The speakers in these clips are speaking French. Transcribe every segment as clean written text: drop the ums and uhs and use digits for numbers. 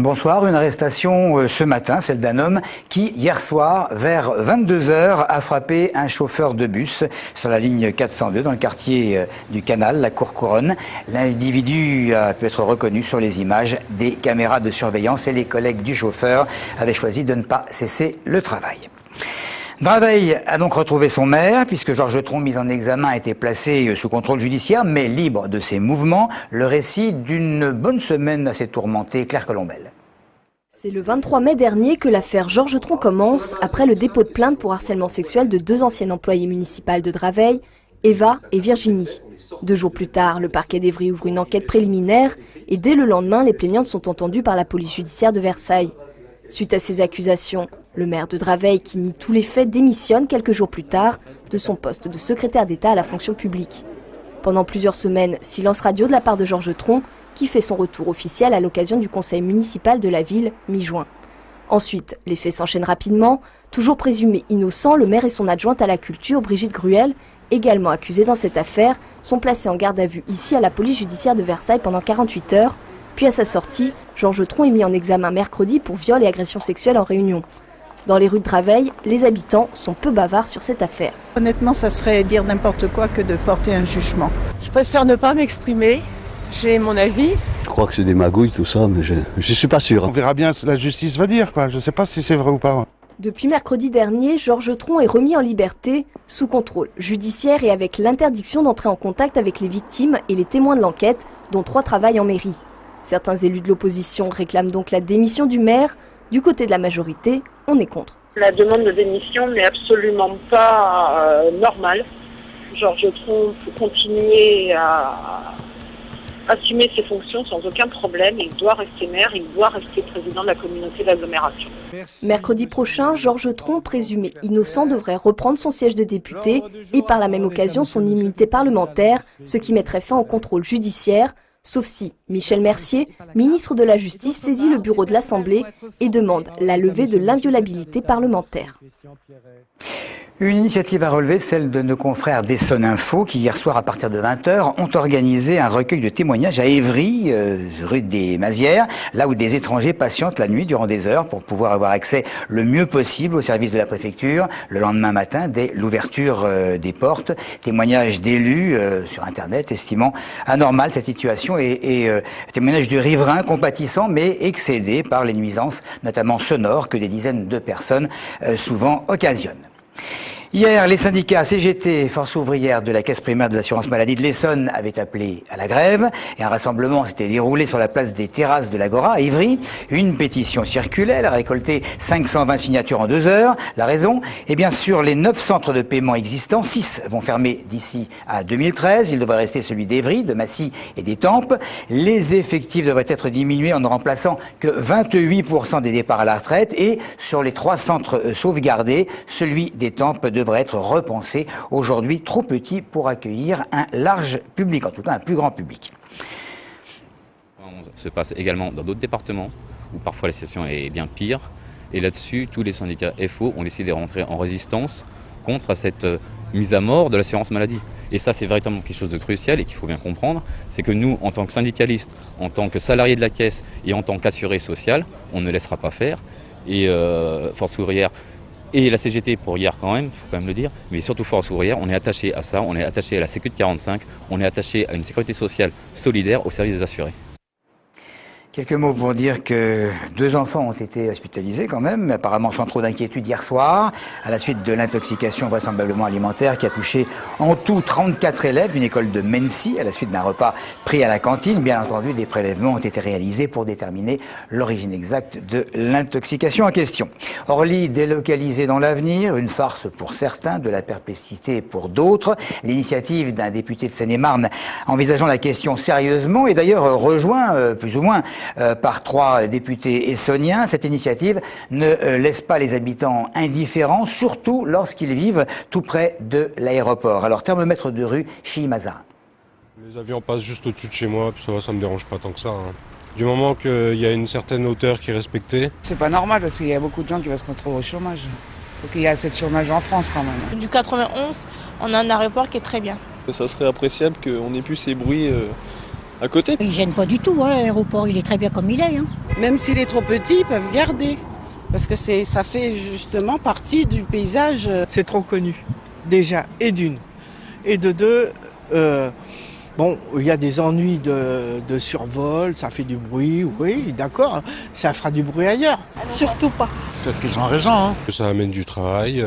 Bonsoir, une arrestation ce matin, celle d'un homme qui, hier soir, vers 22 h, a frappé un chauffeur de bus sur la ligne 402 dans le quartier du Canal, la Cour-Couronne. L'individu a pu être reconnu sur les images des caméras de surveillance et les collègues du chauffeur avaient choisi de ne pas cesser le travail. Draveil a donc retrouvé son maire, puisque Georges Tron, mis en examen, a été placé sous contrôle judiciaire, mais libre de ses mouvements. Le récit d'une bonne semaine assez tourmentée, Claire Colombel. C'est le 23 mai dernier que l'affaire Georges Tron commence, après le dépôt de plainte pour harcèlement sexuel de 2 anciennes employées municipales de Draveil, Eva et Virginie. 2 jours plus tard, le parquet d'Evry ouvre une enquête préliminaire et dès le lendemain, les plaignantes sont entendues par la police judiciaire de Versailles. Suite à ces accusations, le maire de Draveil, qui nie tous les faits, démissionne quelques jours plus tard de son poste de secrétaire d'État à la fonction publique. Pendant plusieurs semaines, silence radio de la part de Georges Tron, qui fait son retour officiel à l'occasion du conseil municipal de la ville, mi-juin. Ensuite, les faits s'enchaînent rapidement. Toujours présumé innocent, le maire et son adjointe à la culture, Brigitte Gruel, également accusés dans cette affaire, sont placés en garde à vue ici à la police judiciaire de Versailles pendant 48 heures. Puis à sa sortie, Georges Tron est mis en examen mercredi pour viol et agression sexuelle en réunion. Dans les rues de Draveil, les habitants sont peu bavards sur cette affaire. Honnêtement, ça serait dire n'importe quoi que de porter un jugement. Je préfère ne pas m'exprimer, j'ai mon avis. Je crois que c'est des magouilles tout ça, mais je ne suis pas sûr. On verra bien ce que la justice va dire, quoi. Je ne sais pas si c'est vrai ou pas. Depuis mercredi dernier, Georges Tron est remis en liberté, sous contrôle judiciaire et avec l'interdiction d'entrer en contact avec les victimes et les témoins de l'enquête, dont 3 travaillent en mairie. Certains élus de l'opposition réclament donc la démission du maire. Du côté de la majorité, on est contre. La demande de démission n'est absolument pas normale. Georges Tron peut continuer à assumer ses fonctions sans aucun problème. Il doit rester maire, il doit rester président de la communauté d'agglomération. Mercredi prochain, Georges Tron, présumé innocent, devrait reprendre son siège de député et par la même occasion son immunité parlementaire, ce qui mettrait fin au contrôle judiciaire. Sauf si Michel Mercier, ministre de la Justice, saisit le bureau de l'Assemblée et demande la levée de l'inviolabilité parlementaire. Une initiative à relever, celle de nos confrères d'Essonne Info, qui hier soir à partir de 20 h ont organisé un recueil de témoignages à Évry, rue des Mazières, là où des étrangers patientent la nuit durant des heures pour pouvoir avoir accès le mieux possible au service de la préfecture le lendemain matin dès l'ouverture des portes. Témoignages d'élus sur Internet estimant anormale cette situation et témoignages de riverains compatissants mais excédés par les nuisances, notamment sonores, que des dizaines de personnes souvent occasionnent. Hier, les syndicats CGT, Force ouvrière de la Caisse primaire de l'assurance maladie de l'Essonne, avaient appelé à la grève et un rassemblement s'était déroulé sur la place des terrasses de l'Agora à Évry. Une pétition circulait, elle a récolté 520 signatures en 2 heures. La raison? Eh bien, sur les 9 centres de paiement existants, 6 vont fermer d'ici à 2013. Il devrait rester celui d'Évry, de Massy et d'Étampes. Les effectifs devraient être diminués en ne remplaçant que 28% des départs à la retraite et sur les 3 centres sauvegardés, celui d'Étampes devrait être repensé, aujourd'hui trop petit pour accueillir un large public, en tout cas un plus grand public. Ça se passe également dans d'autres départements où parfois la situation est bien pire et là-dessus tous les syndicats FO ont décidé de rentrer en résistance contre cette mise à mort de l'assurance maladie. Et ça c'est véritablement quelque chose de crucial et qu'il faut bien comprendre, c'est que nous en tant que syndicalistes, en tant que salariés de la Caisse et en tant qu'assurés sociaux, on ne laissera pas faire et Force ouvrière et la CGT pour hier quand même, il faut quand même le dire, mais surtout Force ouvrière, on est attaché à ça, on est attaché à la Sécurité 45, on est attaché à une sécurité sociale solidaire au service des assurés. Quelques mots pour dire que 2 enfants ont été hospitalisés quand même, apparemment sans trop d'inquiétude hier soir, à la suite de l'intoxication vraisemblablement alimentaire qui a touché en tout 34 élèves d'une école de Mency à la suite d'un repas pris à la cantine. Bien entendu, des prélèvements ont été réalisés pour déterminer l'origine exacte de l'intoxication en question. Orly délocalisé dans l'avenir, une farce pour certains, de la perplexité pour d'autres. L'initiative d'un député de Seine-et-Marne envisageant la question sérieusement et d'ailleurs rejoint plus ou moins par 3 députés essonniens. Cette initiative ne laisse pas les habitants indifférents, surtout lorsqu'ils vivent tout près de l'aéroport. Alors, thermomètre de rue, Chimazarin. Les avions passent juste au-dessus de chez moi, puis ça me dérange pas tant que ça. Du moment qu'il y a une certaine hauteur qui est respectée. C'est pas normal parce qu'il y a beaucoup de gens qui vont se retrouver au chômage. Il faut qu'il y ait assez de chômage en France quand même. Du 91, on a un aéroport qui est très bien. Ça serait appréciable qu'on ait plus ces bruits à côté. Il gêne pas du tout, hein, l'aéroport il est très bien comme il est. Hein. Même s'il est trop petit, ils peuvent garder. Parce que ça fait justement partie du paysage. C'est trop connu, déjà, et d'une. Et de deux, il y a des ennuis de survol, ça fait du bruit, oui, d'accord, ça fera du bruit ailleurs. Surtout pas. Peut-être qu'ils ont raison. Hein. Ça amène du travail.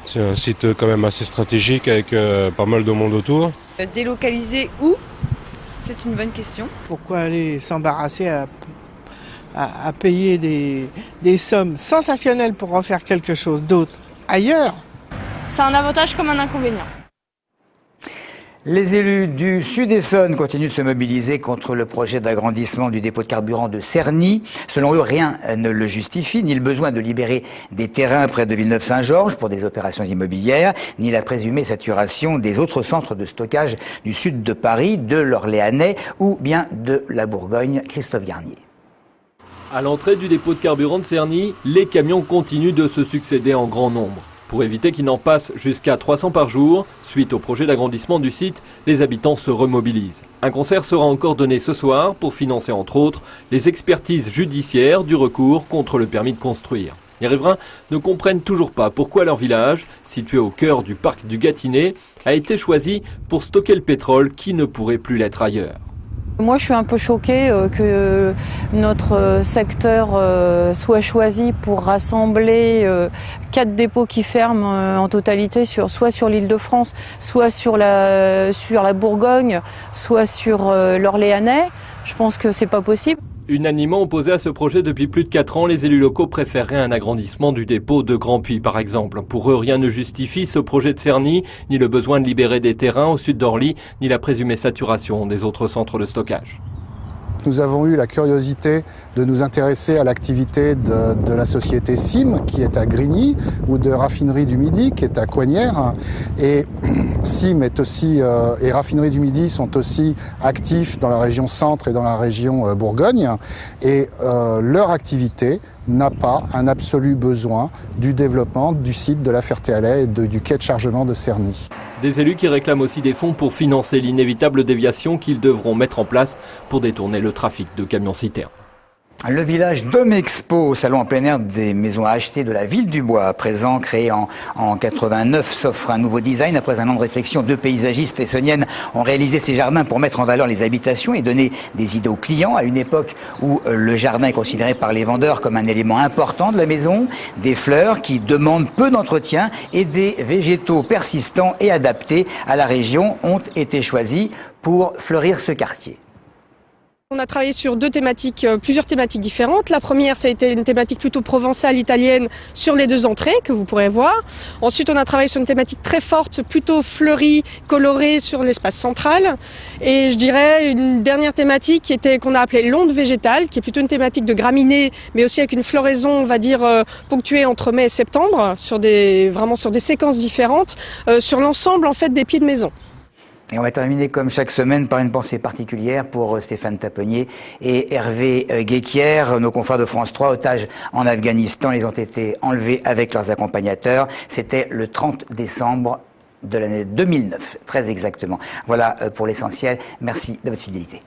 C'est un site quand même assez stratégique avec pas mal de monde autour. Délocaliser où? C'est une bonne question. Pourquoi aller s'embarrasser à payer des sommes sensationnelles pour refaire quelque chose d'autre ailleurs? C'est un avantage comme un inconvénient. Les élus du Sud-Essonne continuent de se mobiliser contre le projet d'agrandissement du dépôt de carburant de Cerny. Selon eux, rien ne le justifie, ni le besoin de libérer des terrains près de Villeneuve-Saint-Georges pour des opérations immobilières, ni la présumée saturation des autres centres de stockage du sud de Paris, de l'Orléanais ou bien de la Bourgogne. Christophe Garnier. À l'entrée du dépôt de carburant de Cerny, les camions continuent de se succéder en grand nombre. Pour éviter qu'il n'en passe jusqu'à 300 par jour, suite au projet d'agrandissement du site, les habitants se remobilisent. Un concert sera encore donné ce soir pour financer entre autres les expertises judiciaires du recours contre le permis de construire. Les riverains ne comprennent toujours pas pourquoi leur village, situé au cœur du parc du Gâtinais, a été choisi pour stocker le pétrole qui ne pourrait plus l'être ailleurs. Moi, je suis un peu choquée que notre secteur soit choisi pour rassembler 4 dépôts qui ferment en totalité, soit sur l'Île-de-France, soit sur la Bourgogne, soit sur l'Orléanais. Je pense que c'est pas possible. Unanimement opposés à ce projet depuis plus de 4 ans, les élus locaux préféreraient un agrandissement du dépôt de Grand-Puy par exemple. Pour eux, rien ne justifie ce projet de Cerny, ni le besoin de libérer des terrains au sud d'Orly, ni la présumée saturation des autres centres de stockage. Nous avons eu la curiosité de nous intéresser à l'activité de la société SIM, qui est à Grigny, ou de Raffinerie du Midi, qui est à Coignières. Et SIM est aussi, et Raffinerie du Midi sont aussi actifs dans la région centre et dans la région Bourgogne. Et leur activité n'a pas un absolu besoin du développement du site de la Ferté-Alais et du quai de chargement de Cerny. Des élus qui réclament aussi des fonds pour financer l'inévitable déviation qu'ils devront mettre en place pour détourner le trafic de camions-citernes. Le village Domexpo, salon en plein air des maisons à acheter de la ville du Bois, à présent créé en 89, s'offre un nouveau design. Après un an de réflexion, 2 paysagistes essonniennes ont réalisé ces jardins pour mettre en valeur les habitations et donner des idées aux clients à une époque où le jardin est considéré par les vendeurs comme un élément important de la maison. Des fleurs qui demandent peu d'entretien et des végétaux persistants et adaptés à la région ont été choisis pour fleurir ce quartier. On a travaillé sur plusieurs thématiques différentes. La première, ça a été une thématique plutôt provençale, italienne, sur les 2 entrées, que vous pourrez voir. Ensuite, on a travaillé sur une thématique très forte, plutôt fleurie, colorée, sur l'espace central. Et je dirais une dernière thématique qu'on a appelée l'onde végétale, qui est plutôt une thématique de graminées, mais aussi avec une floraison, on va dire, ponctuée entre mai et septembre, vraiment sur des séquences différentes, sur l'ensemble, en fait, des pieds de maison. Et on va terminer comme chaque semaine par une pensée particulière pour Stéphane Taponnier et Hervé Guéquière, nos confrères de France 3, otages en Afghanistan. Ils ont été enlevés avec leurs accompagnateurs. C'était le 30 décembre de l'année 2009, très exactement. Voilà pour l'essentiel. Merci de votre fidélité.